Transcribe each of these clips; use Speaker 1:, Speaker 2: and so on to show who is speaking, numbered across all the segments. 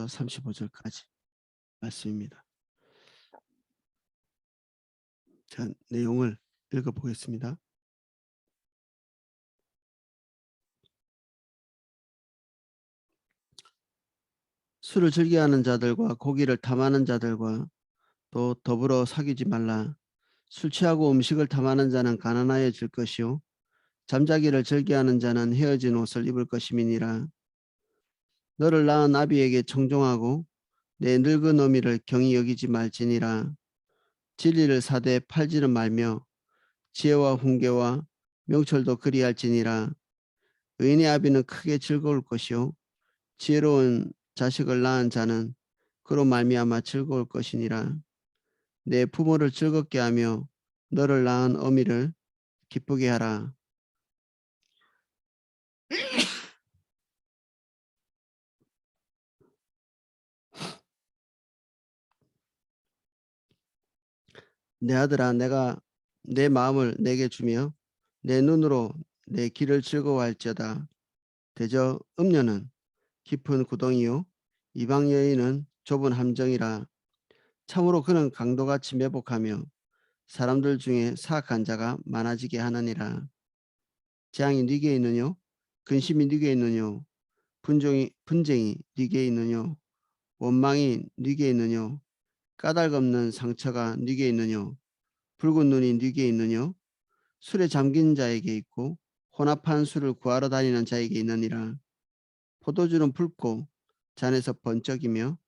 Speaker 1: 35절까지 말씀입니다. 자, 내용을 읽어보겠습니다. 술을 즐겨하는 자들과 고기를 탐하는 자들과 또 더불어 사귀지 말라. 술 취하고 음식을 탐하는 자는 가난하여질 것이요 잠자기를 즐겨하는 자는 헤어진 옷을 입을 것임이니라. 너를 낳은 아비에게 청종하고 내 늙은 어미를 경히 여기지 말지니라. 진리를 사되 팔지는 말며 지혜와 훈계와 명철도 그리할지니라. 의인의 아비는 크게 즐거울 것이요 지혜로운 자식을 낳은 자는 그로 말미암아 즐거울 것이니라. 내 부모를 즐겁게 하며 너를 낳은 어미를 기쁘게 하라. 내 아들아, 내가 내 마음을 내게 주며 내 눈으로 내 길을 즐거워할지어다. 대저 음녀는 깊은 구덩이요 이방 여인은 좁은 함정이라. 참으로 그는 강도같이 매복하며 사람들 중에 사악한 자가 많아지게 하느니라. 재앙이 네게 있느뇨? 근심이 네게 있느뇨? 분쟁이 네게 있느뇨? 원망이 네게 있느뇨? 까닭없는 상처가 네게 있느뇨? 붉은 눈이 네게 있느뇨? 술에 잠긴 자에게 있고 혼합한 술을 구하러 다니는 자에게 있느니라. 포도주는 붉고 잔에서 번쩍이며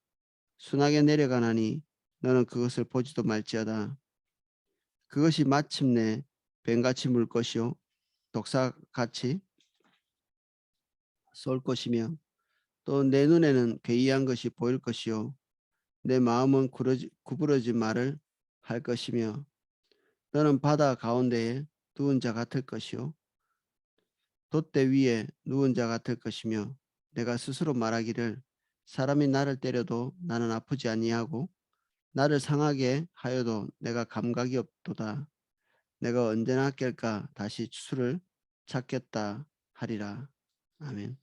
Speaker 1: 순하게 내려가나니 너는 그것을 보지도 말지어다. 그것이 마침내 뱀같이 물 것이요 독사같이 쏠 것이며 또 내 눈에는 괴이한 것이 보일 것이요 내 마음은 구부러진 말을 할 것이며 너는 바다 가운데에 누운 자 같을 것이요 돛대 위에 누운 자 같을 것이며 내가 스스로 말하기를 사람이 나를 때려도 나는 아프지 아니하고 나를 상하게 하여도 내가 감각이 없도다. 내가 언제나 깰까 다시 술을 찾겠다 하리라. 아멘.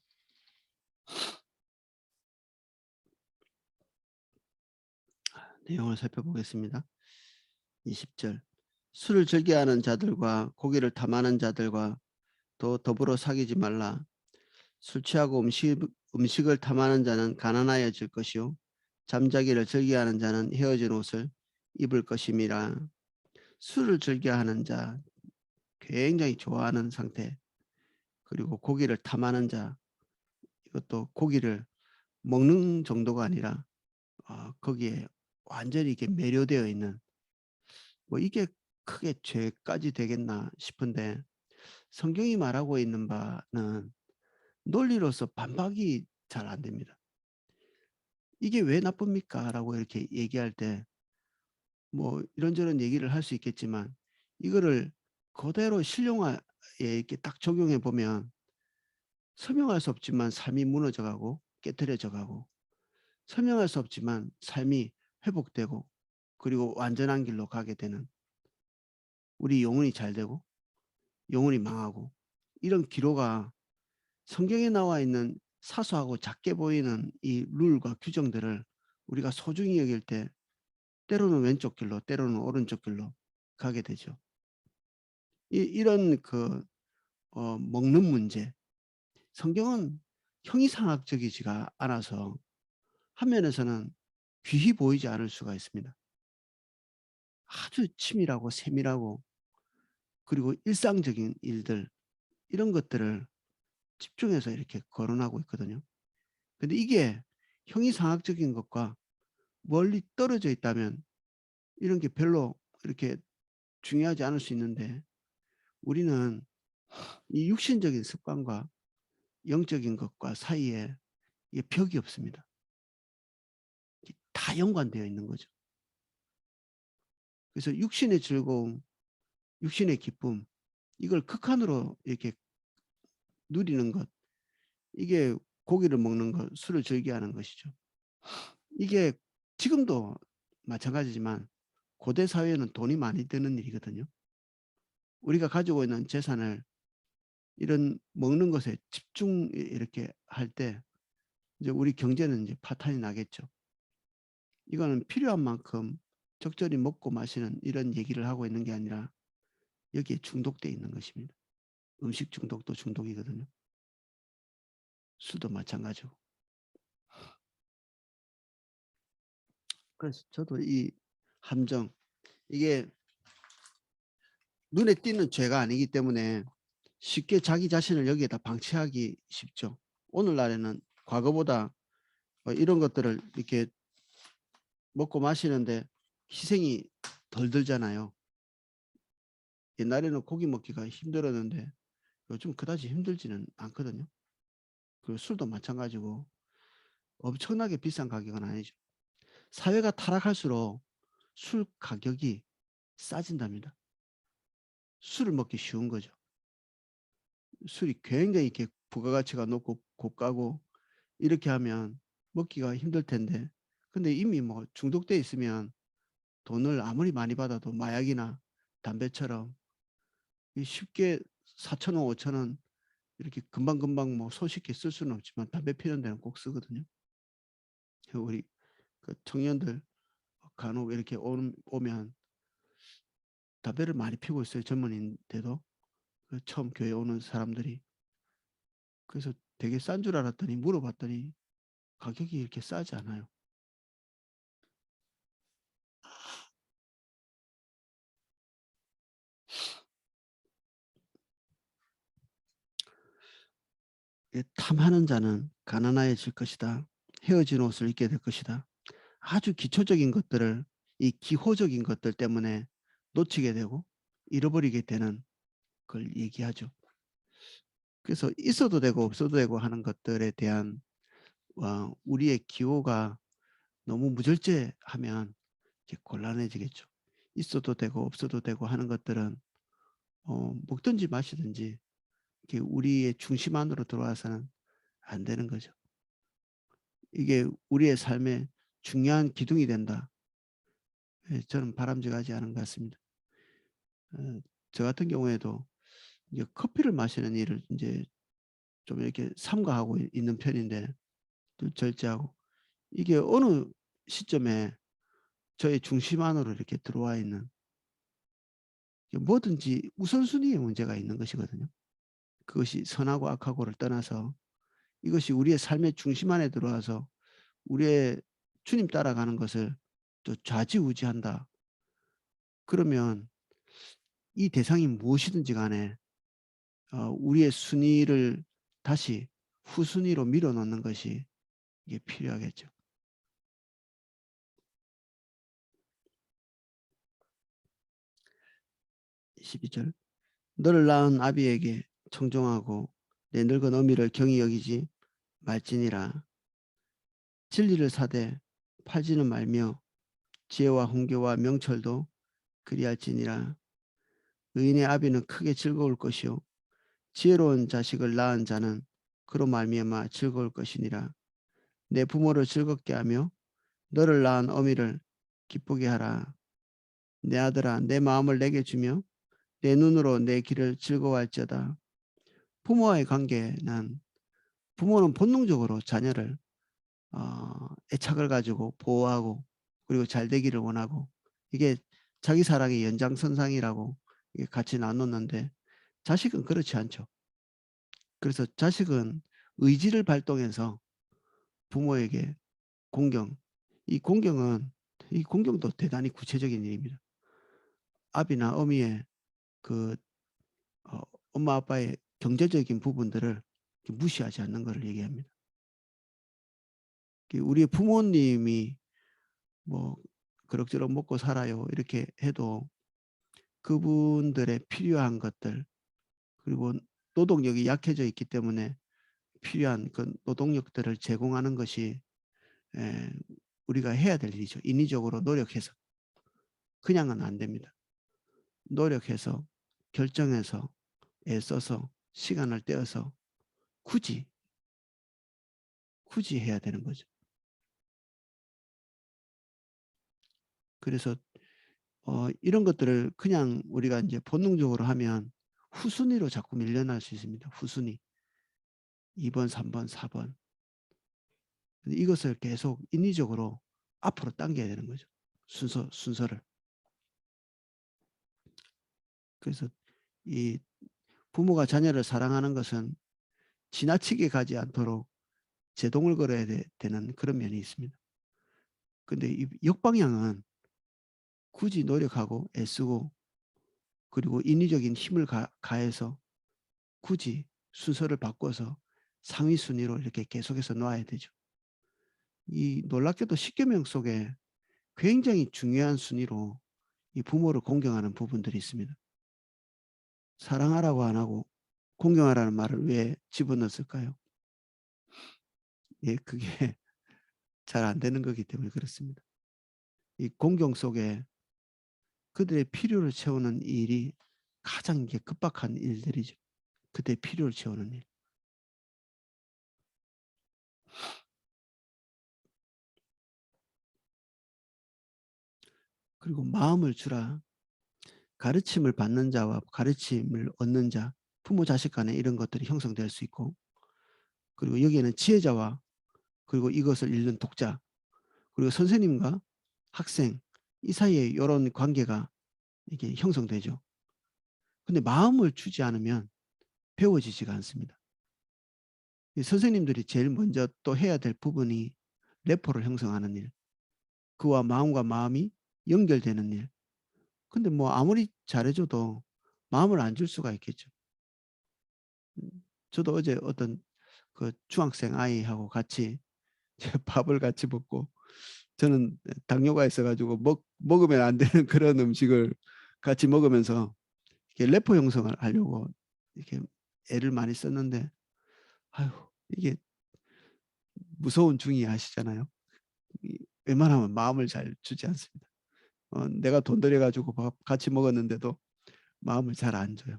Speaker 1: 내용을 살펴보겠습니다. 20절 술을 즐겨하는 자들과 고기를 탐하는 자들과 또 더불어 사귀지 말라. 술 취하고 음식을 탐하는 자는 가난하여질 것이요 잠자기를 즐겨하는 자는 헤어진 옷을 입을 것임이라. 술을 즐겨하는 자, 굉장히 좋아하는 상태, 그리고 고기를 탐하는 자, 이것도 고기를 먹는 정도가 아니라 거기에 완전히 이렇게 매료되어 있는, 뭐 이게 크게 죄까지 되겠나 싶은데 성경이 말하고 있는 바는 논리로서 반박이 잘 안 됩니다. 이게 왜 나쁩니까? 라고 이렇게 얘기할 때 뭐 이런저런 얘기를 할 수 있겠지만 이거를 그대로 신령화에 이렇게 딱 적용해 보면 설명할 수 없지만 삶이 무너져가고 깨트려져가고 설명할 수 없지만 삶이 회복되고 그리고 완전한 길로 가게 되는, 우리 영혼이 잘 되고 영혼이 망하고 이런 기로가 성경에 나와 있는 사소하고 작게 보이는 이 룰과 규정들을 우리가 소중히 여길 때 때로는 왼쪽 길로 때로는 오른쪽 길로 가게 되죠. 이런 먹는 문제, 성경은 형이상학적이지가 않아서 한 면에서는 귀히 보이지 않을 수가 있습니다. 아주 치밀하고 세밀하고 그리고 일상적인 일들, 이런 것들을 집중해서 이렇게 거론하고 있거든요. 근데 이게 형이상학적인 것과 멀리 떨어져 있다면 이런 게 별로 이렇게 중요하지 않을 수 있는데 우리는 이 육신적인 습관과 영적인 것과 사이에 이게 벽이 없습니다. 다 연관되어 있는 거죠. 그래서 육신의 즐거움, 육신의 기쁨, 이걸 극한으로 이렇게 누리는 것, 이게 고기를 먹는 것, 술을 즐겨하는 것이죠. 이게 지금도 마찬가지지만 고대 사회에는 돈이 많이 드는 일이거든요. 우리가 가지고 있는 재산을 이런 먹는 것에 집중 이렇게 할 때 이제 우리 경제는 이제 파탄이 나겠죠. 이거는 필요한 만큼 적절히 먹고 마시는 이런 얘기를 하고 있는 게 아니라 여기에 중독돼 있는 것입니다. 음식 중독도 중독이거든요. 술도 마찬가지고. 그래서 저도 이 함정, 이게 눈에 띄는 죄가 아니기 때문에 쉽게 자기 자신을 여기에다 방치하기 쉽죠. 오늘날에는 과거보다 이런 것들을 이렇게 먹고 마시는데 희생이 덜 들잖아요. 옛날에는 고기 먹기가 힘들었는데 요즘 그다지 힘들지는 않거든요. 그 술도 마찬가지고 엄청나게 비싼 가격은 아니죠. 사회가 타락할수록 술 가격이 싸진답니다. 술을 먹기 쉬운 거죠. 술이 굉장히 이렇게 부가가치가 높고 고가고 이렇게 하면 먹기가 힘들 텐데, 근데 이미 뭐 중독돼 있으면 돈을 아무리 많이 받아도 마약이나 담배처럼 쉽게 4천 원, 5천 원 이렇게 금방금방 뭐 손쉽게 쓸 수는 없지만 담배 피는 데는 꼭 쓰거든요. 우리 그 청년들 간혹 이렇게 오면 담배를 많이 피우고 있어요. 젊은이인데도 그 처음 교회 오는 사람들이. 그래서 되게 싼 줄 알았더니 물어봤더니 가격이 이렇게 싸지 않아요. 탐하는 자는 가난해질 것이다. 헤어진 옷을 입게 될 것이다. 아주 기초적인 것들을 이 기호적인 것들 때문에 놓치게 되고 잃어버리게 되는 걸 얘기하죠. 그래서 있어도 되고 없어도 되고 하는 것들에 대한 우리의 기호가 너무 무절제하면 곤란해지겠죠. 있어도 되고 없어도 되고 하는 것들은 먹든지 마시든지 우리의 중심 안으로 들어와서는 안 되는 거죠. 이게 우리의 삶에 중요한 기둥이 된다. 저는 바람직하지 않은 것 같습니다. 저 같은 경우에도 이제 커피를 마시는 일을 이제 좀 이렇게 삼가하고 있는 편인데 좀 절제하고, 이게 어느 시점에 저의 중심 안으로 이렇게 들어와 있는, 뭐든지 우선순위의 문제가 있는 것이거든요. 그것이 선하고 악하고를 떠나서 이것이 우리의 삶의 중심 안에 들어와서 우리의 주님 따라가는 것을 또 좌지우지한다. 그러면 이 대상이 무엇이든지 간에 우리의 순위를 다시 후순위로 밀어넣는 것이 이게 필요하겠죠. 12절. 너를 낳은 아비에게 청종하고 내 늙은 어미를 경히 여기지 말지니라. 진리를 사되 팔지는 말며 지혜와 훈계와 명철도 그리할지니라. 의인의 아비는 크게 즐거울 것이요 지혜로운 자식을 낳은 자는 그로 말미암아 즐거울 것이니라. 내 부모를 즐겁게 하며 너를 낳은 어미를 기쁘게 하라. 내 아들아 내 마음을 내게 주며 내 눈으로 내 길을 즐거워할지어다. 부모와의 관계는, 부모는 본능적으로 자녀를 애착을 가지고 보호하고 그리고 잘 되기를 원하고, 이게 자기 사랑의 연장선상이라고 이게 같이 나눴는데 자식은 그렇지 않죠. 그래서 자식은 의지를 발동해서 부모에게 공경, 이 공경도 대단히 구체적인 일입니다. 아비나 어미의 그 어, 엄마 아빠의 경제적인 부분들을 무시하지 않는 것을 얘기합니다. 우리 부모님이 뭐 그럭저럭 먹고 살아요 이렇게 해도 그분들의 필요한 것들, 그리고 노동력이 약해져 있기 때문에 필요한 그 노동력들을 제공하는 것이 우리가 해야 될 일이죠. 인위적으로 노력해서. 그냥은 안 됩니다. 노력해서 결정해서 애써서 시간을 떼어서 굳이 해야 되는 거죠. 그래서 이런 것들을 그냥 우리가 이제 본능적으로 하면 후순위로 자꾸 밀려날 수 있습니다. 후순위. 2번, 3번, 4번. 이것을 계속 인위적으로 앞으로 당겨야 되는 거죠. 순서를. 그래서 이 부모가 자녀를 사랑하는 것은 지나치게 가지 않도록 제동을 걸어야 되는 그런 면이 있습니다. 근데 이 역방향은 굳이 노력하고 애쓰고 그리고 인위적인 힘을 가해서 굳이 순서를 바꿔서 상위 순위로 이렇게 계속해서 놔야 되죠. 이 놀랍게도 십계명 속에 굉장히 중요한 순위로 이 부모를 공경하는 부분들이 있습니다. 사랑하라고 안 하고 공경하라는 말을 왜 집어넣었을까요? 예, 그게 잘 안 되는 거기 때문에 그렇습니다. 이 공경 속에 그들의 필요를 채우는 일이 가장 이게 급박한 일들이죠. 그들의 필요를 채우는 일. 그리고 마음을 주라. 가르침을 받는 자와 가르침을 얻는 자, 부모 자식 간에 이런 것들이 형성될 수 있고, 그리고 여기에는 지혜자와 그리고 이것을 읽는 독자, 그리고 선생님과 학생 이 사이에 이런 관계가 이게 형성되죠. 근데 마음을 주지 않으면 배워지지가 않습니다. 선생님들이 제일 먼저 또 해야 될 부분이 래퍼를 형성하는 일, 그와 마음과 마음이 연결되는 일. 근데 뭐 아무리 잘해줘도 마음을 안 줄 수가 있겠죠. 저도 어제 어떤 그 중학생 아이하고 같이 밥을 같이 먹고, 저는 당뇨가 있어가지고 먹으면 안 되는 그런 음식을 같이 먹으면서 이렇게 래퍼 형성을 하려고 이렇게 애를 많이 썼는데, 아유, 이게 무서운 중이 아시잖아요. 웬만하면 마음을 잘 주지 않습니다. 내가 돈 들여가지고 밥 같이 먹었는데도 마음을 잘 안 줘요.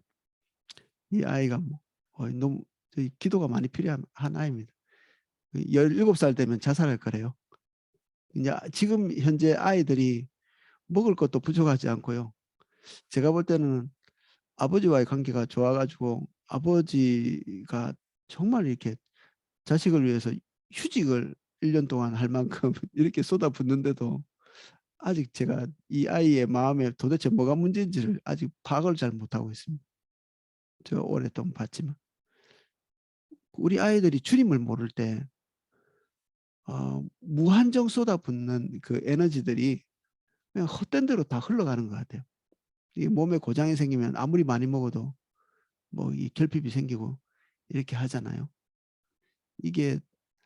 Speaker 1: 이 아이가 뭐 너무 기도가 많이 필요한 한 아이입니다. 17살 되면 자살할 거래요. 이제 지금 현재 아이들이 먹을 것도 부족하지 않고요. 제가 볼 때는 아버지와의 관계가 좋아가지고 아버지가 정말 이렇게 자식을 위해서 휴직을 1년 동안 할 만큼 이렇게 쏟아붓는데도 아직 제가 이 아이의 마음에 도대체 뭐가 문제인지를 아직 파악을 잘 못하고 있습니다. 저 오랫동안 봤지만. 우리 아이들이 주님을 모를 때 무한정 쏟아붓는 그 에너지들이 그냥 헛된 대로 다 흘러가는 것 같아요. 이 몸에 고장이 생기면 아무리 많이 먹어도 뭐 이 결핍이 생기고 이렇게 하잖아요. 이게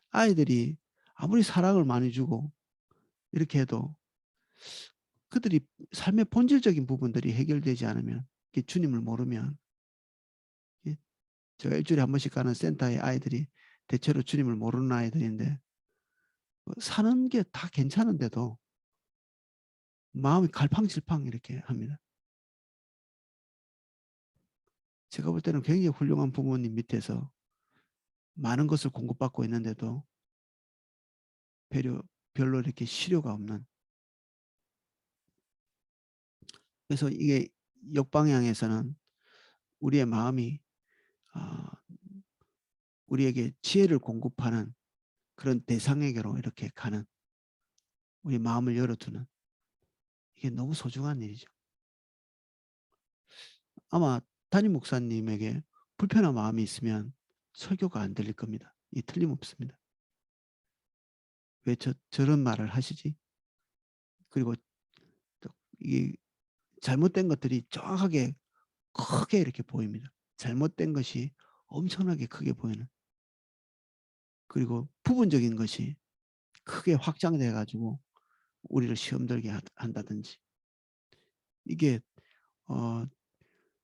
Speaker 1: 아이들이 아무리 사랑을 많이 주고 이렇게 해도 그들이 삶의 본질적인 부분들이 해결되지 않으면, 주님을 모르면, 제가 일주일에 한 번씩 가는 센터의 아이들이 대체로 주님을 모르는 아이들인데 사는 게 다 괜찮은데도 마음이 갈팡질팡 이렇게 합니다. 제가 볼 때는 굉장히 훌륭한 부모님 밑에서 많은 것을 공급받고 있는데도 별로 이렇게 실효가 없는, 그래서 이게 역방향에서는 우리의 마음이 우리에게 지혜를 공급하는 그런 대상에게로 이렇게 가는, 우리 마음을 열어두는, 이게 너무 소중한 일이죠. 아마 담임 목사님에게 불편한 마음이 있으면 설교가 안 들릴 겁니다. 이 틀림없습니다. 왜 저런 말을 하시지? 그리고 이 잘못된 것들이 정확하게 크게 이렇게 보입니다. 잘못된 것이 엄청나게 크게 보이는, 그리고 부분적인 것이 크게 확장돼 가지고 우리를 시험 들게 한다든지, 이게 어,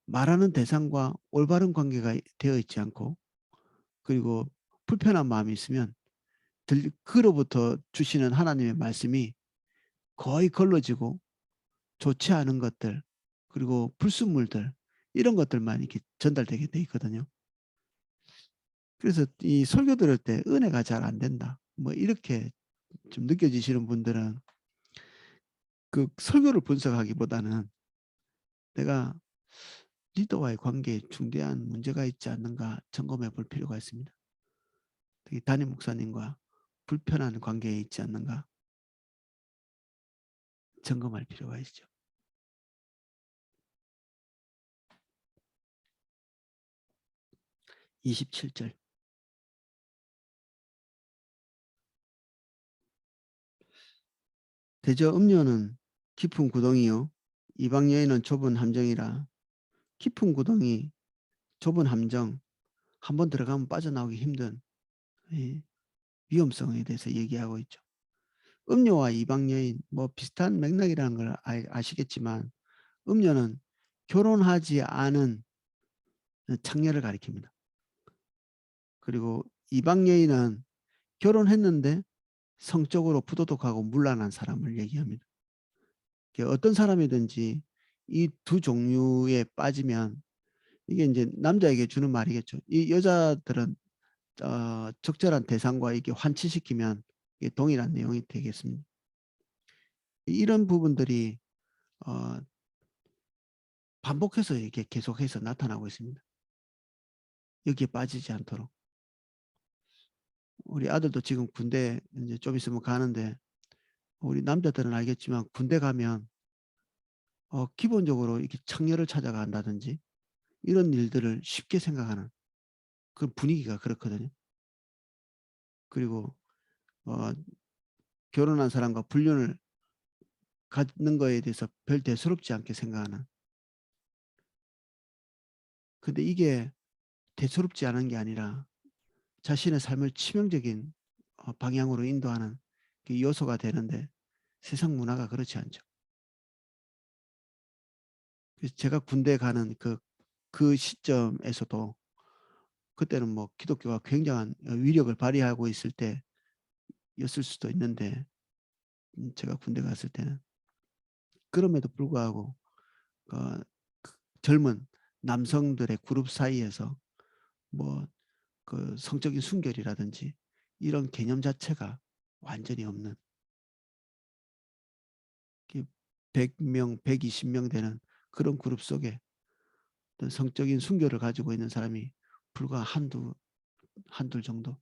Speaker 1: 말하는 대상과 올바른 관계가 되어 있지 않고, 그리고 불편한 마음이 있으면 그로부터 주시는 하나님의 말씀이 거의 걸러지고 좋지 않은 것들, 그리고 불순물들, 이런 것들만 이렇게 전달되게 돼 있거든요. 그래서 이 설교 들을 때 은혜가 잘 안 된다, 뭐 이렇게 좀 느껴지시는 분들은 그 설교를 분석하기보다는 내가 리더와의 관계에 중대한 문제가 있지 않는가 점검해 볼 필요가 있습니다. 특히 담임 목사님과 불편한 관계에 있지 않는가 점검할 필요가 있죠. 27절. 대저 음료는 깊은 구덩이요 이방 여인은 좁은 함정이라. 깊은 구덩이, 좁은 함정, 한번 들어가면 빠져나오기 힘든 위험성에 대해서 얘기하고 있죠. 음료와 이방 여인 뭐 비슷한 맥락이라는 걸 아시겠지만 음료는 결혼하지 않은 창녀를 가리킵니다. 그리고 이방 여인은 결혼했는데 성적으로 부도덕하고 문란한 사람을 얘기합니다. 어떤 사람이든지 이 두 종류에 빠지면 이게 이제 남자에게 주는 말이겠죠. 이 여자들은 적절한 대상과 이게 환치시키면 이게 동일한 내용이 되겠습니다. 이런 부분들이 어, 반복해서 이렇게 계속해서 나타나고 있습니다. 여기에 빠지지 않도록. 우리 아들도 지금 군대 이제 좀 있으면 가는데 우리 남자들은 알겠지만 군대 가면 기본적으로 이렇게 청녀를 찾아간다든지 이런 일들을 쉽게 생각하는 그런 분위기가 그렇거든요. 그리고 어, 결혼한 사람과 불륜을 갖는 거에 대해서 별 대수롭지 않게 생각하는. 근데 이게 대수롭지 않은 게 아니라 자신의 삶을 치명적인 방향으로 인도하는 그 요소가 되는데 세상 문화가 그렇지 않죠. 그래서 제가 군대 가는 그 시점에서도 그때는 뭐 기독교가 굉장한 위력을 발휘하고 있을 때였을 수도 있는데 제가 군대 갔을 때는 그럼에도 불구하고 어, 젊은 남성들의 그룹 사이에서 뭐 그 성적인 순결이라든지 이런 개념 자체가 완전히 없는 100명, 120명 되는 그런 그룹 속에 성적인 순결을 가지고 있는 사람이 불과 한둘 정도.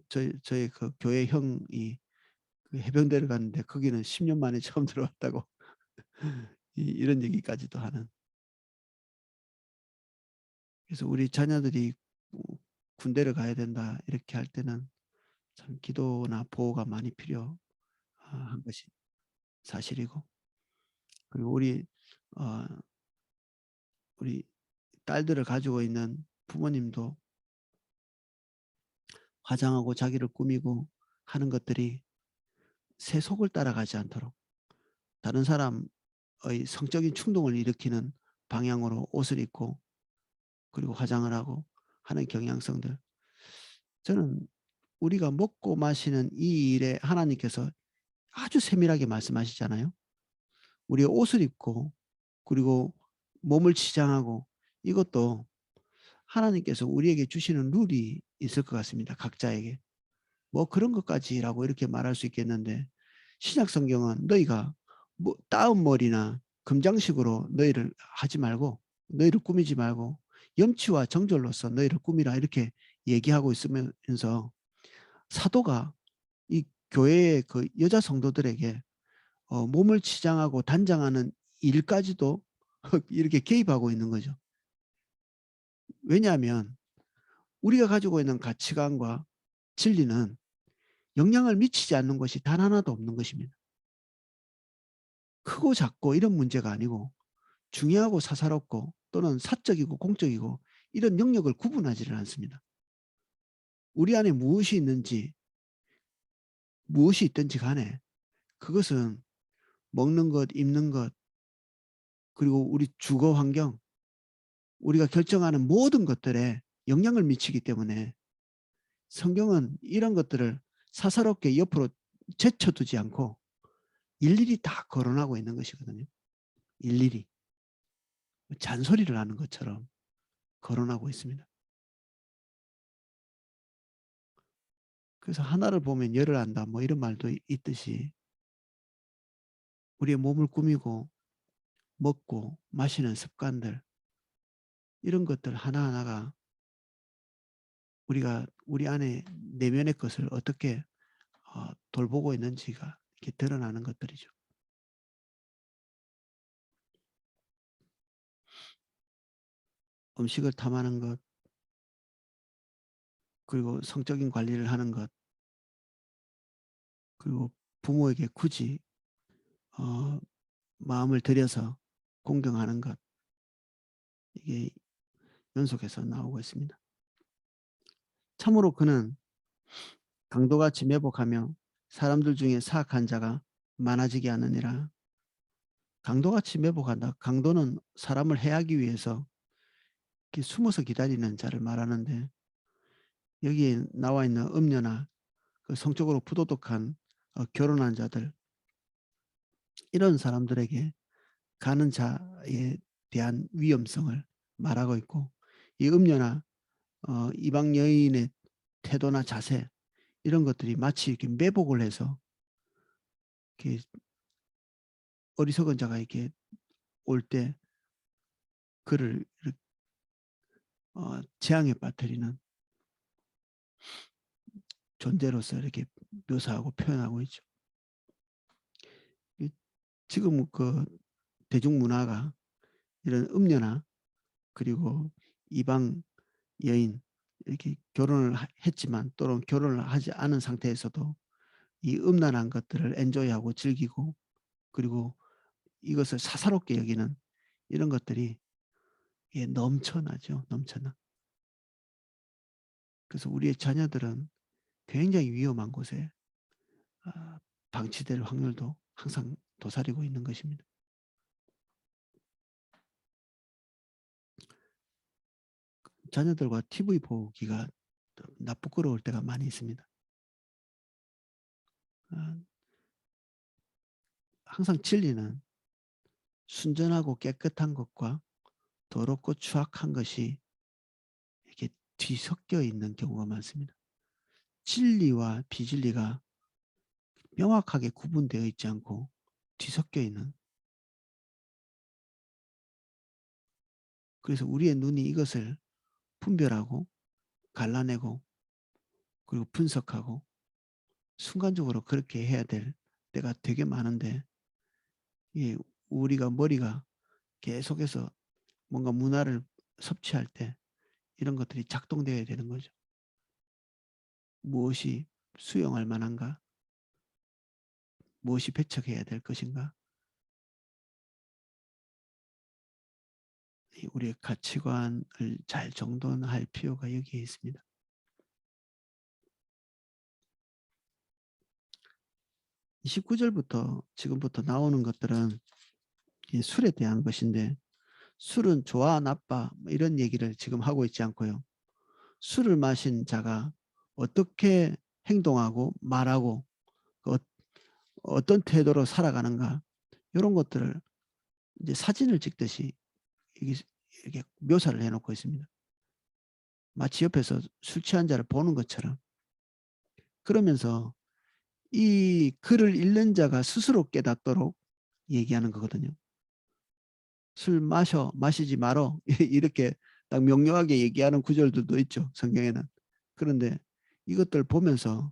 Speaker 1: 저희 그 교회 형이 그 해병대를 갔는데 거기는 10년 만에 처음 들어왔다고 이런 얘기까지도 하는. 그래서 우리 자녀들이 군대를 가야 된다 이렇게 할 때는 참 기도나 보호가 많이 필요한 것이 사실이고 그리고 어, 우리 딸들을 가지고 있는 부모님도 화장하고 자기를 꾸미고 하는 것들이 세속을 따라가지 않도록 다른 사람의 성적인 충동을 일으키는 방향으로 옷을 입고 그리고 화장을 하고 하는 경향성들. 저는 우리가 먹고 마시는 이 일에 하나님께서 아주 세밀하게 말씀하시잖아요. 우리가 옷을 입고 그리고 몸을 치장하고 이것도 하나님께서 우리에게 주시는 룰이 있을 것 같습니다. 각자에게. 뭐 그런 것까지라고 이렇게 말할 수 있겠는데 신약 성경은 너희가 뭐 따은 머리나 금장식으로 너희를 하지 말고 너희를 꾸미지 말고 염치와 정절로서 너희를 꾸미라 이렇게 얘기하고 있으면서 사도가 이 교회의 그 여자 성도들에게 몸을 치장하고 단장하는 일까지도 이렇게 개입하고 있는 거죠. 왜냐하면 우리가 가지고 있는 가치관과 진리는 영향을 미치지 않는 것이 단 하나도 없는 것입니다. 크고 작고 이런 문제가 아니고 중요하고 사사롭고 또는 사적이고 공적이고 이런 영역을 구분하지를 않습니다. 우리 안에 무엇이 있든지 간에 그것은 먹는 것, 입는 것, 그리고 우리 주거 환경, 우리가 결정하는 모든 것들에 영향을 미치기 때문에 성경은 이런 것들을 사사롭게 옆으로 제쳐두지 않고 일일이 다 거론하고 있는 것이거든요. 일일이. 잔소리를 하는 것처럼 거론하고 있습니다. 그래서 하나를 보면 열을 안다 뭐 이런 말도 있듯이 우리의 몸을 꾸미고 먹고 마시는 습관들 이런 것들 하나하나가 우리가 우리 안에 내면의 것을 어떻게 돌보고 있는지가 이렇게 드러나는 것들이죠. 음식을 탐하는 것, 그리고 성적인 관리를 하는 것, 그리고 부모에게 굳이 어, 마음을 들여서 공경하는 것, 이게 연속해서 나오고 있습니다. 참으로 그는 강도같이 매복하며 사람들 중에 사악한 자가 많아지게 하느니라. 강도같이 매복한다. 강도는 사람을 해하기 위해서 이렇게 숨어서 기다리는 자를 말하는데, 여기에 나와 있는 음녀나 그 성적으로 부도덕한 결혼한 자들, 이런 사람들에게 가는 자에 대한 위험성을 말하고 있고, 이 음녀나 이방 여인의 태도나 자세, 이런 것들이 마치 이렇게 매복을 해서 이렇게 어리석은 자가 이렇게 올 때 그를 재앙에 빠뜨리는 존재로서 이렇게 묘사하고 표현하고 있죠. 지금 그 대중문화가 이런 음녀나 그리고 이방 여인, 이렇게 결혼을 했지만 또는 결혼을 하지 않은 상태에서도 이 음란한 것들을 엔조이하고 즐기고, 그리고 이것을 사사롭게 여기는 이런 것들이 넘쳐나죠. 넘쳐나. 그래서 우리의 자녀들은 굉장히 위험한 곳에 방치될 확률도 항상 도사리고 있는 것입니다. 자녀들과 TV 보기가 부끄러울 때가 많이 있습니다. 항상 진리는 순전하고 깨끗한 것과 더럽고 추악한 것이 이렇게 뒤섞여 있는 경우가 많습니다. 진리와 비진리가 명확하게 구분되어 있지 않고 뒤섞여 있는, 그래서 우리의 눈이 이것을 분별하고 갈라내고 그리고 분석하고 순간적으로 그렇게 해야 될 때가 되게 많은데, 우리가 머리가 계속해서 뭔가 문화를 섭취할 때 이런 것들이 작동되어야 되는 거죠. 무엇이 수용할 만한가? 무엇이 배척해야 될 것인가? 우리의 가치관을 잘 정돈할 필요가 여기에 있습니다. 29절부터 지금부터 나오는 것들은 술에 대한 것인데, 술은 좋아 나빠 이런 얘기를 지금 하고 있지 않고요. 술을 마신 자가 어떻게 행동하고 말하고 어떤 태도로 살아가는가, 이런 것들을 이제 사진을 찍듯이 이렇게 묘사를 해놓고 있습니다. 마치 옆에서 술 취한 자를 보는 것처럼. 그러면서 이 글을 읽는 자가 스스로 깨닫도록 얘기하는 거거든요. 술 마시지 말어 이렇게 딱 명료하게 얘기하는 구절들도 있죠, 성경에는. 그런데 이것들 보면서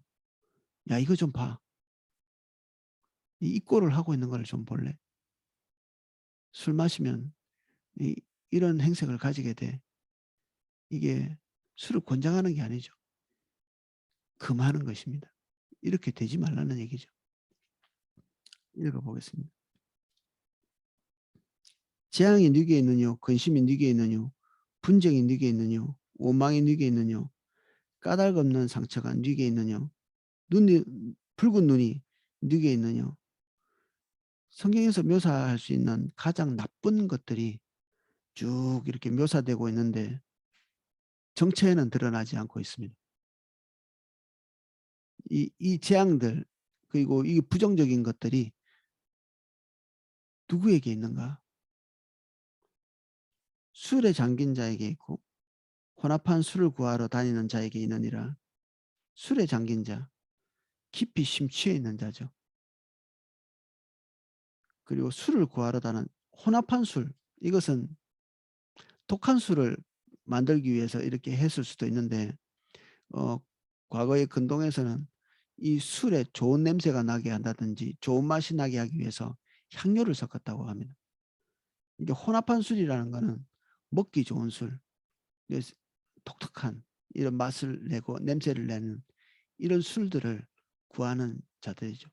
Speaker 1: 야, 이거 좀 봐. 이 꼴을 하고 있는 걸 좀 볼래. 술 마시면 이런 행색을 가지게 돼. 이게 술을 권장하는 게 아니죠. 금하는 것입니다. 이렇게 되지 말라는 얘기죠. 읽어보겠습니다. 재앙이 네게 있느뇨, 근심이 네게 있느뇨, 분쟁이 네게 있느뇨, 원망이 네게 있느뇨, 까닭 없는 상처가 네게 있느뇨, 붉은 눈이 네게 있느뇨. 성경에서 묘사할 수 있는 가장 나쁜 것들이 쭉 이렇게 묘사되고 있는데 정체에는 드러나지 않고 있습니다. 이 재앙들, 그리고 이 부정적인 것들이 누구에게 있는가? 술에 잠긴 자에게 있고 혼합한 술을 구하러 다니는 자에게 있느니라. 술에 잠긴 자, 깊이 심취해 있는 자죠. 그리고 술을 구하러 다니는 혼합한 술, 이것은 독한 술을 만들기 위해서 이렇게 했을 수도 있는데, 어, 과거의 근동에서는 이 술에 좋은 냄새가 나게 한다든지 좋은 맛이 나게 하기 위해서 향료를 섞었다고 합니다. 이게 혼합한 술이라는 거는 먹기 좋은 술, 그래서 독특한 이런 맛을 내고 냄새를 내는 이런 술들을 구하는 자들이죠.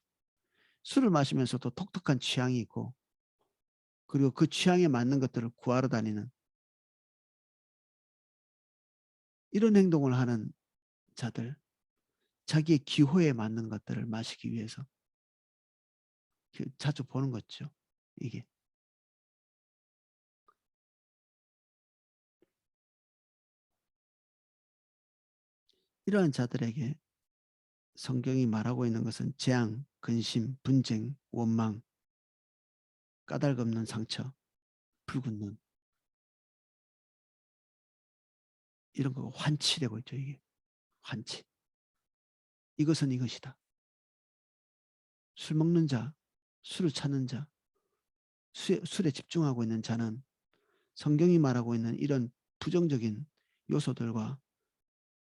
Speaker 1: 술을 마시면서도 독특한 취향이 있고 그리고 그 취향에 맞는 것들을 구하러 다니는 이런 행동을 하는 자들, 자기의 기호에 맞는 것들을 마시기 위해서 자주 보는 거죠. 이게 이러한 자들에게 성경이 말하고 있는 것은 재앙, 근심, 분쟁, 원망, 까닭없는 상처, 붉은 눈 이런 거가 환치되고 있죠. 이게 환치. 이것은 이것이다. 술 먹는 자, 술을 찾는 자, 술에 집중하고 있는 자는 성경이 말하고 있는 이런 부정적인 요소들과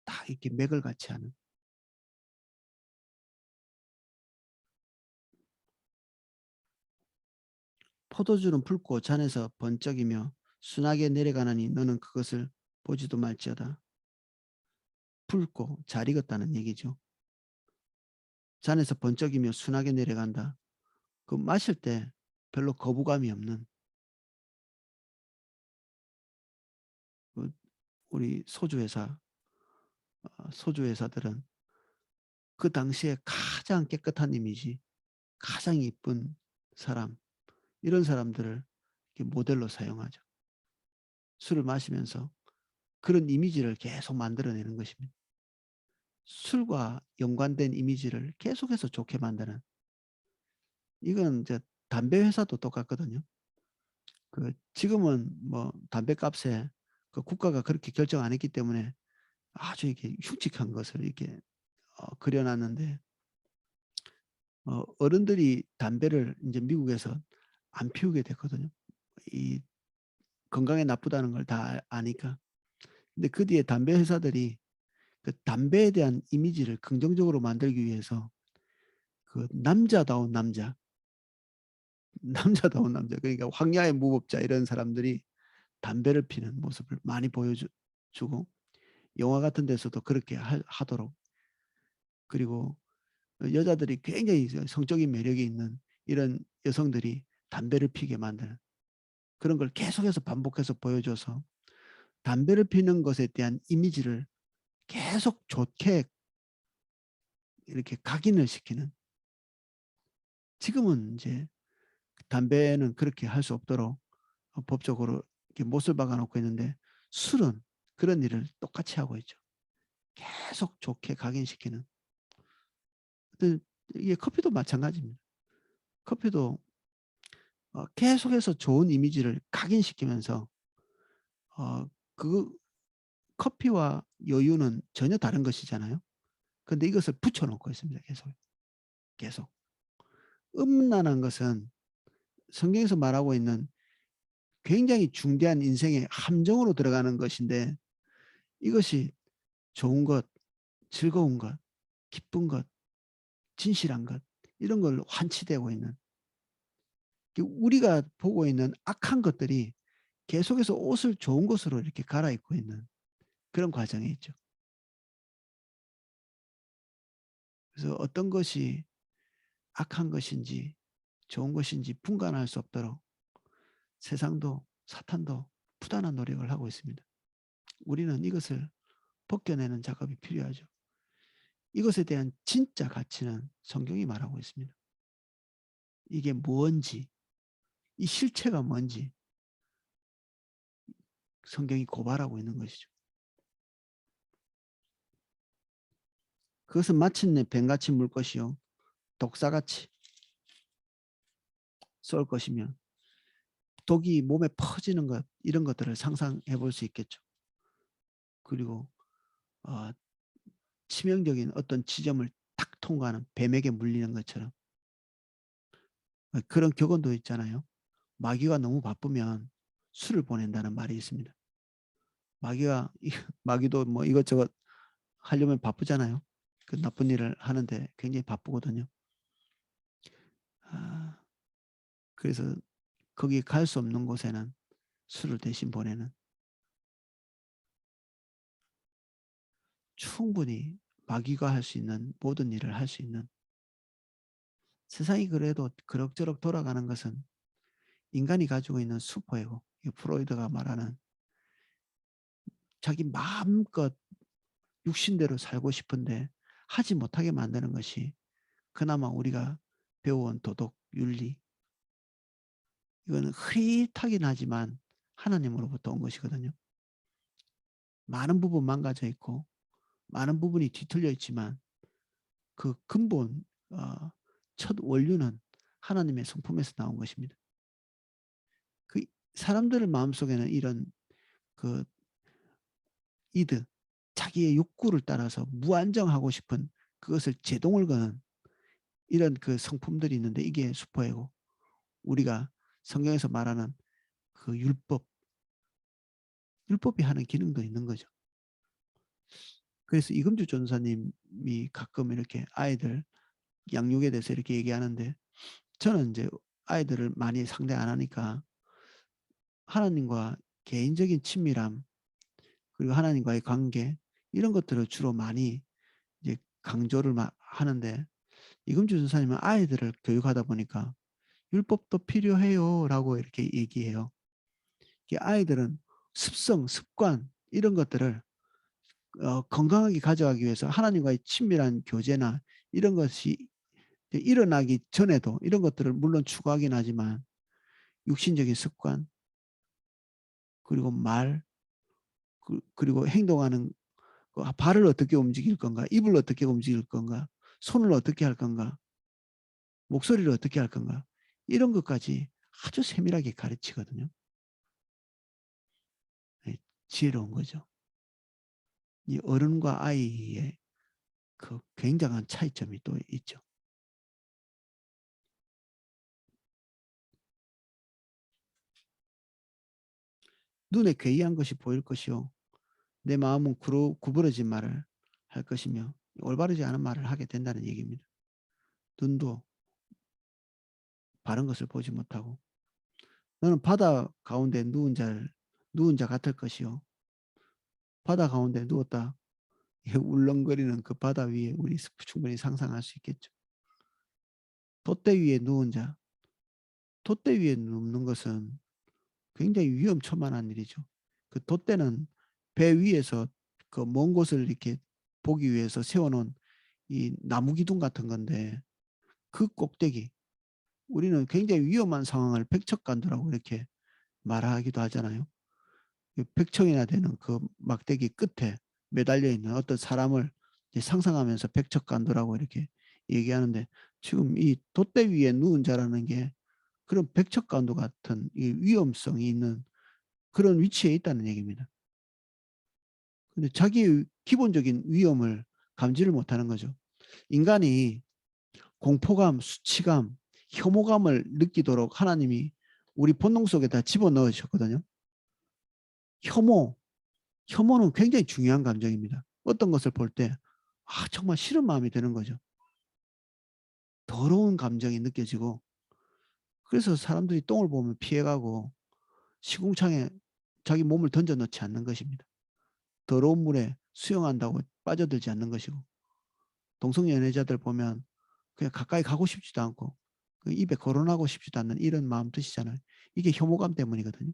Speaker 1: 다 이렇게 맥을 같이 하는 포도주는 붉고 잔에서 번쩍이며 순하게 내려가느니 너는 그것을 보지도 말지어다. 붉고 잘 익었다는 얘기죠. 잔에서 번쩍이며 순하게 내려간다. 그 마실 때 별로 거부감이 없는 그 우리 소주 회사들은 그 당시에 가장 깨끗한 이미지, 가장 이쁜 사람 이런 사람들을 모델로 사용하죠. 술을 마시면서 그런 이미지를 계속 만들어내는 것입니다. 술과 연관된 이미지를 계속해서 좋게 만드는 이건 이제 담배 회사도 똑같거든요. 그 지금은 뭐 담배값에 그 국가가 그렇게 결정 안 했기 때문에 아주 이렇게 흉측한 것을 이렇게 그려놨는데 어른들이 담배를 이제 미국에서 안 피우게 됐거든요. 이 건강에 나쁘다는 걸 다 아니까. 근데 그 뒤에 담배 회사들이 그 담배에 대한 이미지를 긍정적으로 만들기 위해서 그 남자다운 남자, 남자다운 남자, 그러니까 황야의 무법자 이런 사람들이 담배를 피는 모습을 많이 보여주고 영화 같은 데서도 그렇게 하도록 그리고 여자들이 굉장히 성적인 매력이 있는 이런 여성들이 담배를 피게 만드는 그런 걸 계속해서 반복해서 보여줘서 담배를 피는 것에 대한 이미지를 계속 좋게 이렇게 각인을 시키는 지금은 이제 담배는 그렇게 할 수 없도록 법적으로 이렇게 못을 박아놓고 있는데 술은 그런 일을 똑같이 하고 있죠. 계속 좋게 각인시키는. 이게 커피도 마찬가지입니다. 커피도 계속해서 좋은 이미지를 각인시키면서 그 커피와 여유는 전혀 다른 것이잖아요. 그런데 이것을 붙여놓고 있습니다. 계속. 계속. 음란한 것은 성경에서 말하고 있는 굉장히 중대한 인생의 함정으로 들어가는 것인데 이것이 좋은 것, 즐거운 것, 기쁜 것, 진실한 것 이런 걸 환치되고 있는 우리가 보고 있는 악한 것들이 계속해서 옷을 좋은 것으로 이렇게 갈아입고 있는 그런 과정에 있죠. 그래서 어떤 것이 악한 것인지 좋은 것인지 분간할 수 없도록 세상도 사탄도 부단한 노력을 하고 있습니다. 우리는 이것을 벗겨내는 작업이 필요하죠. 이것에 대한 진짜 가치는 성경이 말하고 있습니다. 이게 뭔지, 이 실체가 뭔지 성경이 고발하고 있는 것이죠. 그것은 마침내 뱀같이 물 것이요 독사같이 쏠 것이며 독이 몸에 퍼지는 것 이런 것들을 상상해 볼 수 있겠죠. 그리고 어, 치명적인 어떤 지점을 탁 통과하는 뱀에게 물리는 것처럼 그런 격언도 있잖아요. 마귀가 너무 바쁘면 술을 보낸다는 말이 있습니다. 마귀가 마귀도 뭐 이것저것 하려면 바쁘잖아요. 그 나쁜 일을 하는데 굉장히 바쁘거든요. 그래서 거기 갈 수 없는 곳에는 술을 대신 보내는, 충분히 마귀가 할 수 있는 모든 일을 할 수 있는, 세상이 그래도 그럭저럭 돌아가는 것은 인간이 가지고 있는 슈퍼에고, 프로이드가 말하는 자기 마음껏 육신대로 살고 싶은데 하지 못하게 만드는 것이 그나마 우리가 배워온 도덕, 윤리, 이거는 흐릿하긴 하지만 하나님으로부터 온 것이거든요. 많은 부분 망가져 있고 많은 부분이 뒤틀려 있지만 그 근본, 첫 원류는 하나님의 성품에서 나온 것입니다. 그 사람들 마음속에는 이런 그 이드, 자기의 욕구를 따라서 무안정하고 싶은 그것을 제동을 거는 이런 그 성품들이 있는데, 이게 슈퍼에고, 우리가 성경에서 말하는 그 율법이 하는 기능도 있는 거죠. 그래서 이금주 전사님이 가끔 이렇게 아이들 양육에 대해서 이렇게 얘기하는데, 저는 이제 아이들을 많이 상대 안 하니까 하나님과 개인적인 친밀함, 그리고 하나님과의 관계, 이런 것들을 주로 많이 이제 강조를 하는데, 이금주 전사님은 아이들을 교육하다 보니까 율법도 필요해요라고 이렇게 얘기해요. 아이들은 습성, 습관, 이런 것들을 건강하게 가져가기 위해서 하나님과의 친밀한 교제나 이런 것이 일어나기 전에도 이런 것들을 물론 추구하긴 하지만, 육신적인 습관, 그리고 말, 그리고 행동하는 발을 어떻게 움직일 건가, 입을 어떻게 움직일 건가, 손을 어떻게 할 건가, 목소리를 어떻게 할 건가, 이런 것까지 아주 세밀하게 가르치거든요. 네, 지혜로운 거죠. 이 어른과 아이의 그 굉장한 차이점이 또 있죠. 눈에 괴이한 것이 보일 것이요, 내 마음은 구부러진 말을 할 것이며 올바르지 않은 말을 하게 된다는 얘기입니다. 눈도 바른 것을 보지 못하고, 너는 바다 가운데 누운 자 같을 것이요, 바다 가운데 누웠다 울렁거리는 그 바다 위에 우리 충분히 상상할 수 있겠죠. 돛대 위에 누운 자, 돛대 위에 눕는 것은 굉장히 위험천만한 일이죠. 그 돛대는 배 위에서 그 먼 곳을 이렇게 보기 위해서 세워놓은 이 나무 기둥 같은 건데, 그 꼭대기, 우리는 굉장히 위험한 상황을 백척간두라고 이렇게 말하기도 하잖아요. 백척이나 되는 그 막대기 끝에 매달려 있는 어떤 사람을 상상하면서 백척간두라고 이렇게 얘기하는데, 지금 이 돛대 위에 누운 자라는 게 그런 백척간두 같은 이 위험성이 있는 그런 위치에 있다는 얘기입니다. 근데 자기의 기본적인 위험을 감지를 못하는 거죠. 인간이 공포감, 수치감, 혐오감을 느끼도록 하나님이 우리 본능 속에 다 집어넣으셨거든요. 혐오, 혐오는 굉장히 중요한 감정입니다. 어떤 것을 볼 때 정말 싫은 마음이 드는 거죠. 더러운 감정이 느껴지고, 그래서 사람들이 똥을 보면 피해가고 시궁창에 자기 몸을 던져 넣지 않는 것입니다. 더러운 물에 수영한다고 빠져들지 않는 것이고, 동성연애자들 보면 그냥 가까이 가고 싶지도 않고 그 입에 거론하고 싶지도 않는 이런 마음 드시잖아요. 이게 혐오감 때문이거든요.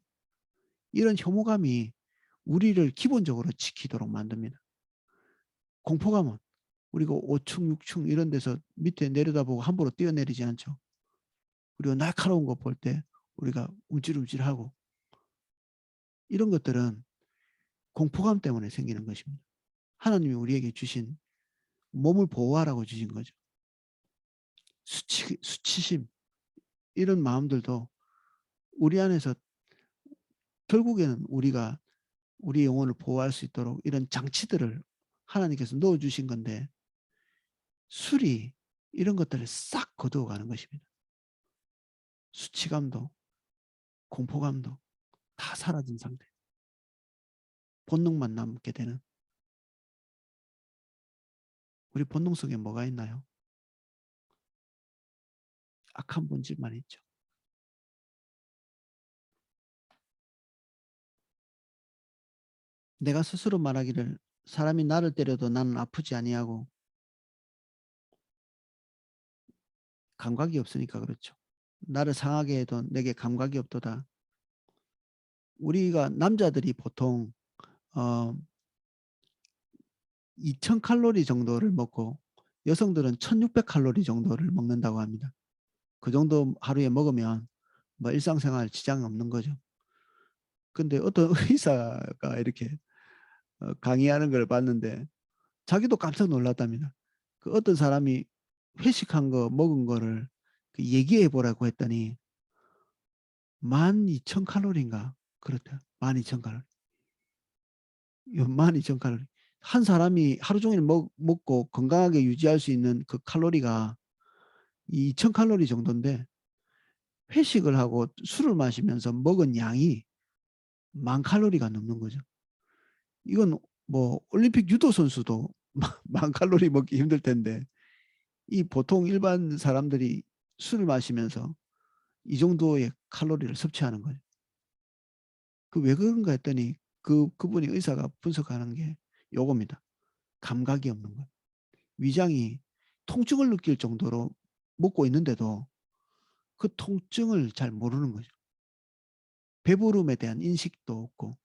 Speaker 1: 이런 혐오감이 우리를 기본적으로 지키도록 만듭니다. 공포감은 우리가 5층, 6층 이런 데서 밑에 내려다보고 함부로 뛰어내리지 않죠. 그리고 날카로운 거 볼 때 우리가 움찔움찔하고, 이런 것들은 공포감 때문에 생기는 것입니다. 하나님이 우리에게 주신 몸을 보호하라고 주신 거죠. 수치심, 이런 마음들도 우리 안에서 결국에는 우리가 우리 영혼을 보호할 수 있도록 이런 장치들을 하나님께서 넣어주신 건데, 술이 이런 것들을 싹 거두어가는 것입니다. 수치감도 공포감도 다 사라진 상태, 본능만 남게 되는, 우리 본능 속에 뭐가 있나요? 악한 본질만 있죠. 내가 스스로 말하기를 사람이 나를 때려도 나는 아프지 아니하고 감각이 없으니까 그렇죠. 나를 상하게 해도 내게 감각이 없도다. 우리가 남자들이 보통 2000칼로리 정도를 먹고 여성들은 1600칼로리 정도를 먹는다고 합니다. 그 정도 하루에 먹으면 뭐 일상생활 지장이 없는 거죠. 근데 어떤 의사가 이렇게 강의하는 걸 봤는데 자기도 깜짝 놀랐답니다. 그 어떤 사람이 회식한 거 먹은 거를 그 얘기해 보라고 했더니 12,000칼로리인가 그렇다. 12,000칼로리. 12,000칼로리. 한 사람이 하루 종일 먹고 건강하게 유지할 수 있는 그 칼로리가 2,000칼로리 정도인데 회식을 하고 술을 마시면서 먹은 양이 10,000칼로리가 넘는 거죠. 이건 뭐 올림픽 유도 선수도 10,000칼로리 먹기 힘들 텐데 이 보통 일반 사람들이 술을 마시면서 이 정도의 칼로리를 섭취하는 거예요. 그 왜 그런가 했더니 그분이 의사가 분석하는 게 요겁니다. 감각이 없는 거예요. 위장이 통증을 느낄 정도로 먹고 있는데도 그 통증을 잘 모르는 거죠. 배부름에 대한 인식도 없고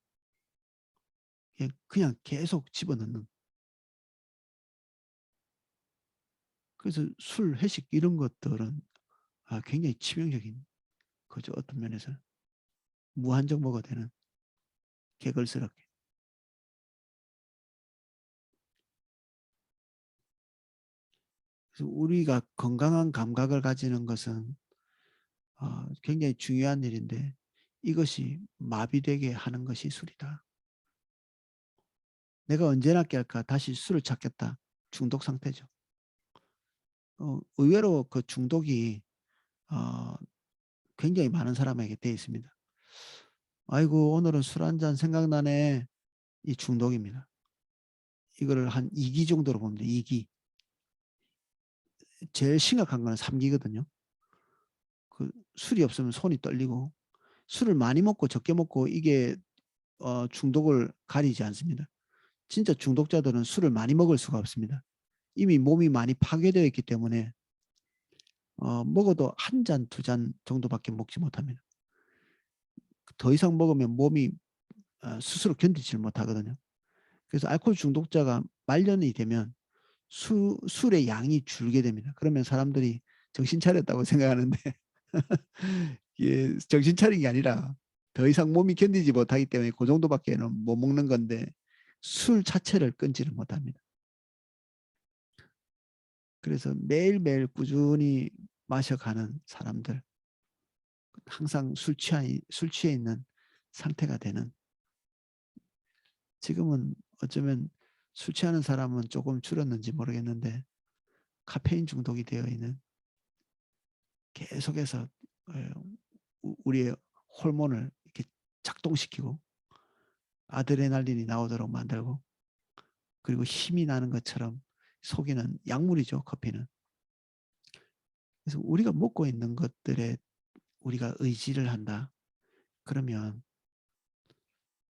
Speaker 1: 그냥 계속 집어넣는. 그래서 술, 회식 이런 것들은 굉장히 치명적인 거죠. 어떤 면에서는. 무한정 먹어도 되는 개걸스럽게. 그래서 우리가 건강한 감각을 가지는 것은 굉장히 중요한 일인데 이것이 마비되게 하는 것이 술이다. 내가 언제나 깰까 다시 술을 찾겠다. 중독 상태죠. 의외로 그 중독이 어, 굉장히 많은 사람에게 돼 있습니다. 아이고 오늘은 술 한잔 생각나네. 이 중독입니다. 이거를 한 2기 정도로 봅니다. 2기. 제일 심각한 거는 3기거든요. 그 술이 없으면 손이 떨리고 술을 많이 먹고 적게 먹고 이게 중독을 가리지 않습니다. 진짜 중독자들은 술을 많이 먹을 수가 없습니다. 이미 몸이 많이 파괴되어 있기 때문에 먹어도 한 잔, 두 잔 정도밖에 먹지 못합니다. 더 이상 먹으면 몸이 스스로 견디질 못하거든요. 그래서 알코올 중독자가 말년이 되면 술의 양이 줄게 됩니다. 그러면 사람들이 정신 차렸다고 생각하는데 예, 정신 차린 게 아니라 더 이상 몸이 견디지 못하기 때문에 그 정도밖에는 못 먹는 건데 술 자체를 끊지를 못합니다. 그래서 매일매일 꾸준히 마셔가는 사람들 항상 술 취해 있는 상태가 되는 지금은 어쩌면 술 취하는 사람은 조금 줄었는지 모르겠는데 카페인 중독이 되어 있는 계속해서 우리의 호르몬을 이렇게 작동시키고 아드레날린이 나오도록 만들고 그리고 힘이 나는 것처럼 속이는 약물이죠. 커피는. 그래서 우리가 먹고 있는 것들에 우리가 의지를 한다. 그러면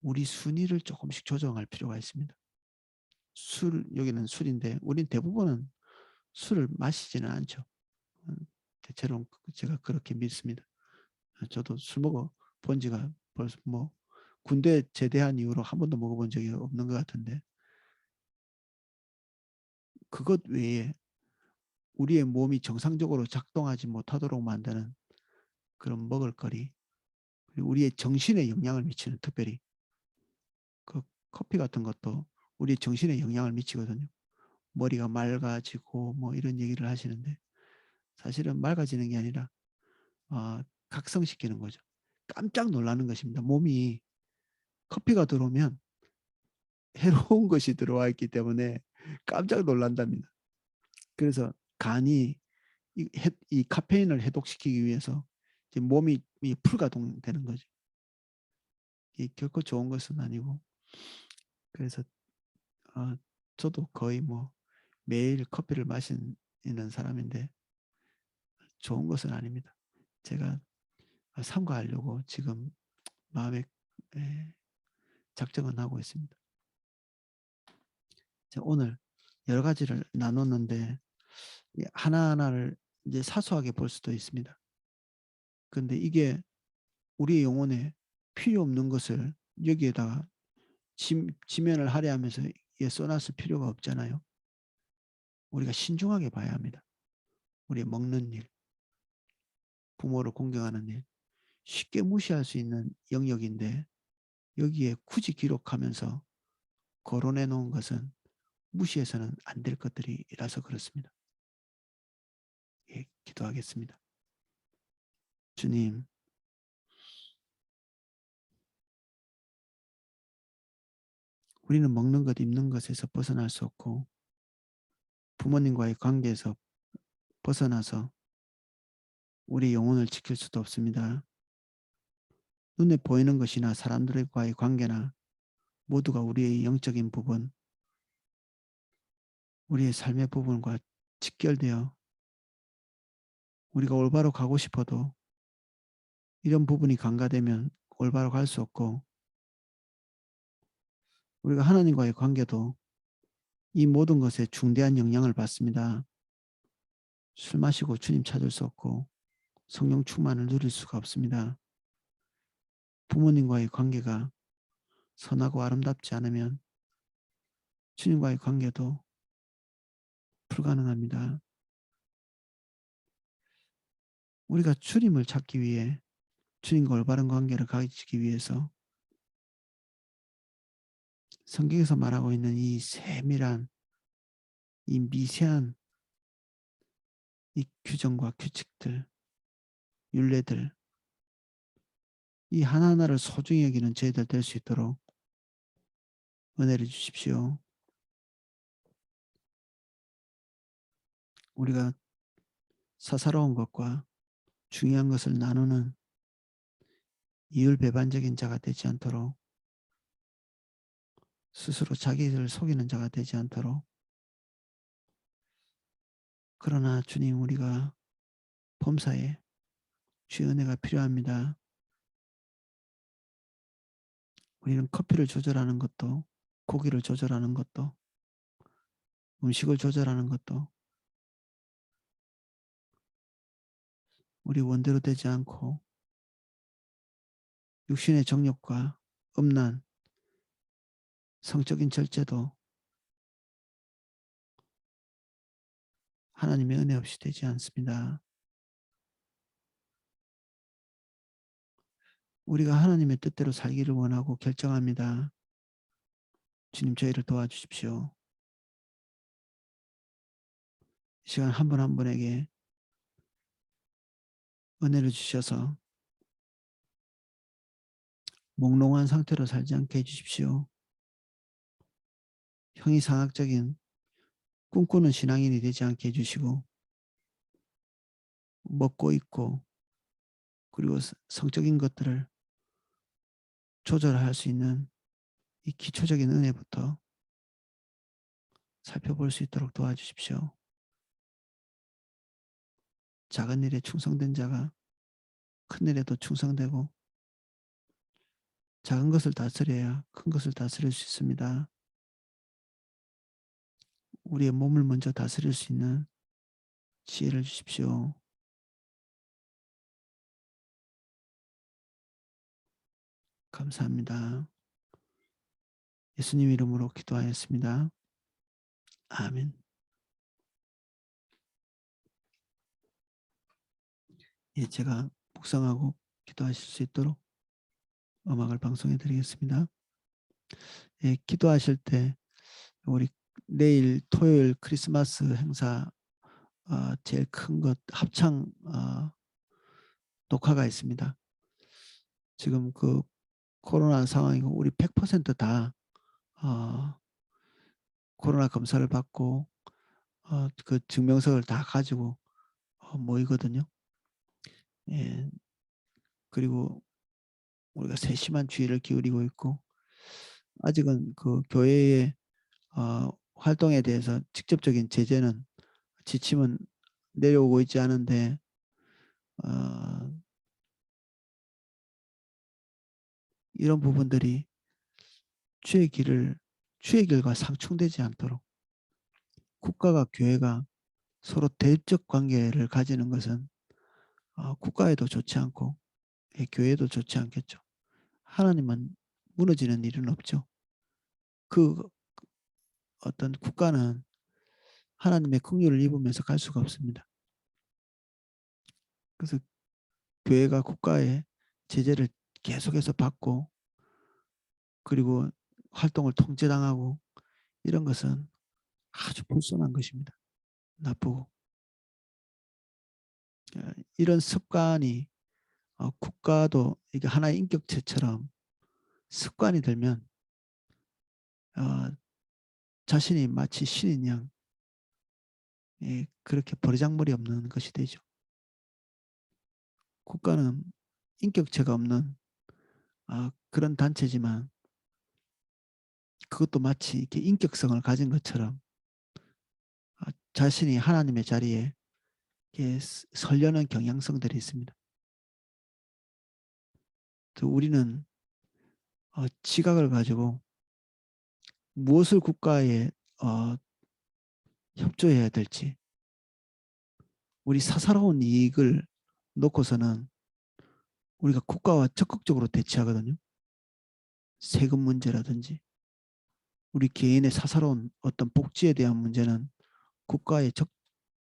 Speaker 1: 우리 순위를 조금씩 조정할 필요가 있습니다. 여기는 술인데 우린 대부분은 술을 마시지는 않죠. 대체로 제가 그렇게 믿습니다. 저도 술 먹어 본 지가 벌써 뭐 군대 제대한 이후로 한 번도 먹어본 적이 없는 것 같은데 그것 외에 우리의 몸이 정상적으로 작동하지 못하도록 만드는 그런 먹을거리 그리고 우리의 정신에 영향을 미치는 특별히 그 커피 같은 것도 우리 정신에 영향을 미치거든요. 머리가 맑아지고 뭐 이런 얘기를 하시는데 사실은 맑아지는 게 아니라 각성시키는 거죠. 깜짝 놀라는 것입니다. 몸이 커피가 들어오면 해로운 것이 들어와 있기 때문에 깜짝 놀란답니다. 그래서 간이 이 카페인을 해독시키기 위해서 몸이 풀가동되는 거죠. 이 결코 좋은 것은 아니고 그래서 저도 거의 뭐 매일 커피를 마시는 사람인데 좋은 것은 아닙니다. 제가 삼가하려고 지금 마음에 작정은 하고 있습니다. 오늘 여러 가지를 나눴는데 하나하나를 이제 사소하게 볼 수도 있습니다. 그런데 이게 우리의 영혼에 필요 없는 것을 여기에다가 지면을 할애하면서 써놨을 필요가 없잖아요. 우리가 신중하게 봐야 합니다. 우리 먹는 일, 부모를 공경하는 일, 쉽게 무시할 수 있는 영역인데 여기에 굳이 기록하면서 거론해 놓은 것은 무시해서는 안 될 것들이라서 그렇습니다. 예, 기도하겠습니다. 주님, 우리는 먹는 것, 입는 것에서 벗어날 수 없고 부모님과의 관계에서 벗어나서 우리 영혼을 지킬 수도 없습니다. 눈에 보이는 것이나 사람들과의 관계나 모두가 우리의 영적인 부분, 우리의 삶의 부분과 직결되어 우리가 올바로 가고 싶어도 이런 부분이 간과되면 올바로 갈 수 없고 우리가 하나님과의 관계도 이 모든 것에 중대한 영향을 받습니다. 술 마시고 주님 찾을 수 없고 성령 충만을 누릴 수가 없습니다. 부모님과의 관계가 선하고 아름답지 않으면 주님과의 관계도 불가능합니다. 우리가 주님을 찾기 위해 주님과 올바른 관계를 가지기 위해서 성경에서 말하고 있는 이 세밀한 이 미세한 이 규정과 규칙들, 율례들 이 하나하나를 소중히 여기는 저희들 될 수 있도록 은혜를 주십시오. 우리가 사사로운 것과 중요한 것을 나누는 이율배반적인 자가 되지 않도록 스스로 자기를 속이는 자가 되지 않도록 그러나 주님 우리가 범사에 주의 은혜가 필요합니다. 우리는 커피를 조절하는 것도 고기를 조절하는 것도 음식을 조절하는 것도 우리 원대로 되지 않고 육신의 정욕과 음란, 성적인 절제도 하나님의 은혜 없이 되지 않습니다. 우리가 하나님의 뜻대로 살기를 원하고 결정합니다. 주님 저희를 도와주십시오. 이 시간 한 분 한 분에게 은혜를 주셔서 몽롱한 상태로 살지 않게 해주십시오. 형이상학적인 꿈꾸는 신앙인이 되지 않게 해주시고 먹고 있고 그리고 성적인 것들을 조절할 수 있는 이 기초적인 은혜부터 살펴볼 수 있도록 도와주십시오. 작은 일에 충성된 자가 큰 일에도 충성되고 작은 것을 다스려야 큰 것을 다스릴 수 있습니다. 우리의 몸을 먼저 다스릴 수 있는 지혜를 주십시오. 감사합니다. 예수님 이름으로 기도하였습니다. 아멘. 예, 제가 묵상하고 기도하실 수 있도록 음악을 방송해 드리겠습니다. 예, 기도하실 때 우리 내일 토요일 크리스마스 행사 제일 큰 것 합창 녹화가 있습니다. 지금 그 코로나 상황이고 우리 100%다 코로나 검사를 받고 그 증명서를 다 가지고 모이거든요. 예, 그리고 우리가 세심한 주의를 기울이고 있고 아직은 그 교회에 활동에 대해서 직접적인 제재는 지침은 내려오고 있지 않은데 이런 부분들이 주의 길과 상충되지 않도록 국가가 교회가 서로 대립적 관계를 가지는 것은 국가에도 좋지 않고 교회도 좋지 않겠죠. 하나님은 무너지는 일은 없죠. 그 어떤 국가는 하나님의 긍휼을 입으면서 갈 수가 없습니다. 그래서 교회가 국가의 제재를 계속해서 받고 그리고 활동을 통제당하고 이런 것은 아주 불손한 것입니다. 나쁘고 이런 습관이 국가도 이게 하나의 인격체처럼 습관이 들면 자신이 마치 신인 양 그렇게 버르장머리 없는 것이 되죠. 국가는 인격체가 없는 그런 단체지만 그것도 마치 이렇게 인격성을 가진 것처럼 자신이 하나님의 자리에 설려는 경향성들이 있습니다. 또 우리는 지각을 가지고 무엇을 국가에 협조해야 될지 우리 사사로운 이익을 놓고서는 우리가 국가와 적극적으로 대치하거든요. 세금 문제라든지 우리 개인의 사사로운 어떤 복지에 대한 문제는 국가에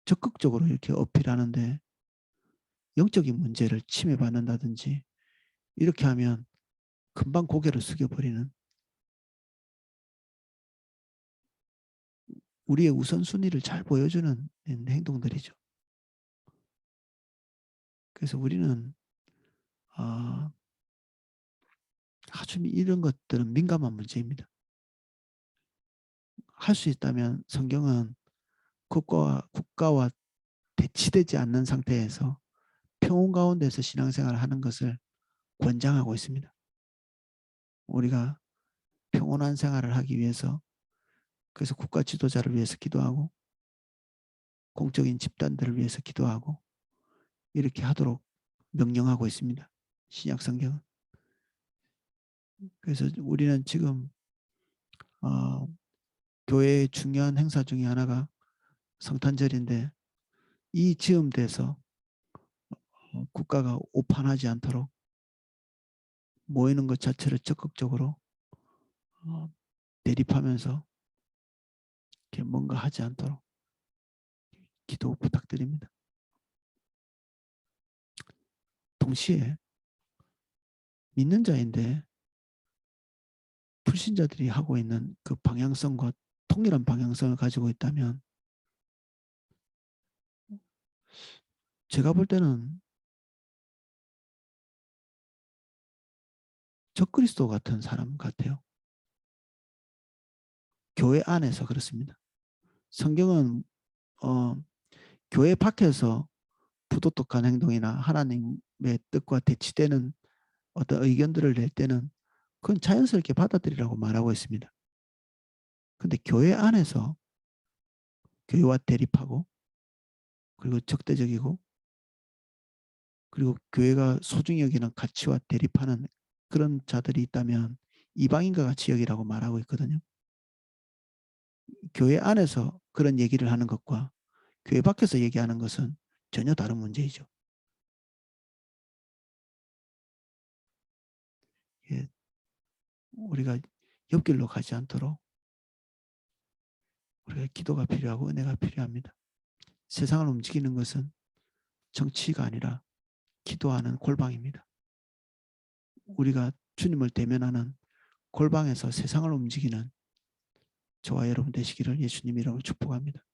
Speaker 1: 적극적으로 이렇게 어필하는데 영적인 문제를 침해받는다든지 이렇게 하면 금방 고개를 숙여버리는 우리의 우선순위를 잘 보여주는 행동들이죠. 그래서 우리는 아주 이런 것들은 민감한 문제입니다. 할 수 있다면 성경은 국가와 대치되지 않는 상태에서 평온 가운데서 신앙생활을 하는 것을 권장하고 있습니다. 우리가 평온한 생활을 하기 위해서 그래서 국가 지도자를 위해서 기도하고 공적인 집단들을 위해서 기도하고 이렇게 하도록 명령하고 있습니다. 신약 성경은. 그래서 우리는 지금 교회의 중요한 행사 중에 하나가 성탄절인데 이 즈음돼서 국가가 오판하지 않도록 모이는 것 자체를 적극적으로 대립하면서 이렇게 뭔가 하지 않도록 기도 부탁드립니다. 동시에 믿는 자인데 불신자들이 하고 있는 그 방향성과 통일한 방향성을 가지고 있다면 제가 볼 때는 적그리스도 같은 사람 같아요. 교회 안에서 그렇습니다. 성경은 교회 밖에서 부도덕한 행동이나 하나님의 뜻과 대치되는 어떤 의견들을 낼 때는 그건 자연스럽게 받아들이라고 말하고 있습니다. 그런데 교회 안에서 교회와 대립하고 그리고 적대적이고 그리고 교회가 소중히 여기는 가치와 대립하는 그런 자들이 있다면 이방인과 같이 여기라고 말하고 있거든요. 교회 안에서 그런 얘기를 하는 것과 교회 밖에서 얘기하는 것은 전혀 다른 문제이죠. 예, 우리가 옆길로 가지 않도록 우리가 기도가 필요하고 은혜가 필요합니다. 세상을 움직이는 것은 정치가 아니라 기도하는 골방입니다. 우리가 주님을 대면하는 골방에서 세상을 움직이는 저와 여러분 되시기를 예수님 이름으로 축복합니다.